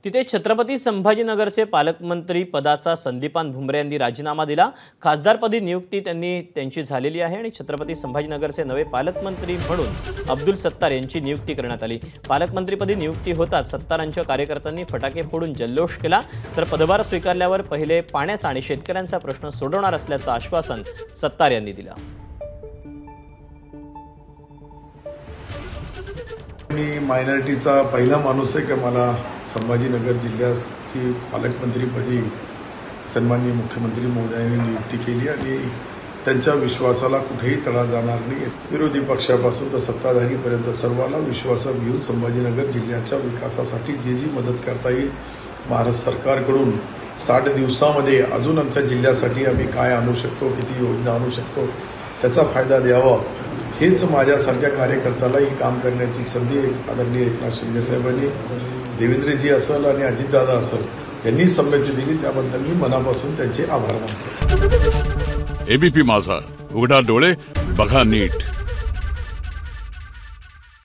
तिथे छत्रपती संभाजीनगरचे पालकमंत्री पदाचा संदीपान भुमरे यांनी राजीनामा दिला। खासदारपदी नियुक्ती त्यांची झालेली आहे आणि छत्रपती संभाजीनगरचे नवे पालकमंत्री म्हणून अब्दुल सत्तार यांची नियुक्ती करण्यात आली। पालकमंत्रीपदी नियुक्ती होताच सत्तारांच्या कार्यकर्त्यांनी फटाके फोडून जल्लोष केला, तर पदभार स्वीकारल्यावर पहिले पाण्याचा आणि शेतकऱ्यांचा प्रश्न सोडवणार असल्याचं आश्वासन सत्तार यांनी दिलं। मी मायनॉरिटीचा पहिला माणूस आहे की मला संभाजीनगर जिल्ह्याची पालकमंत्रीपदी सन्माननीय मुख्यमंत्री महोदयांनी नियुक्ती केली आणि त्यांच्या विश्वासाला कुठेही तडा जाणार नाही। विरोधी पक्षापासून तर सत्ताधारीपर्यंत सर्वांना विश्वासात घेऊन संभाजीनगर जिल्ह्याच्या विकासासाठी जी मदत करता येईल महाराष्ट्र सरकारकडून 60 दिवसामध्ये अजून आमच्या जिल्ह्यासाठी आम्ही काय आणू शकतो, किती योजना आणू शकतो त्याचा फायदा द्यावा, हेच माझ्यासारख्या कार्यकर्त्यालाही काम करण्याची संधी आदरणीय एकनाथ शिंदे साहेबांनी, देवेंद्रजी असेल आणि अजितदादा असेल यांनी संमती दिली, त्याबद्दल मी मनापासून त्यांचे आभार मानतो। एबीपी माझा, उघडा डोळे बघा नीट।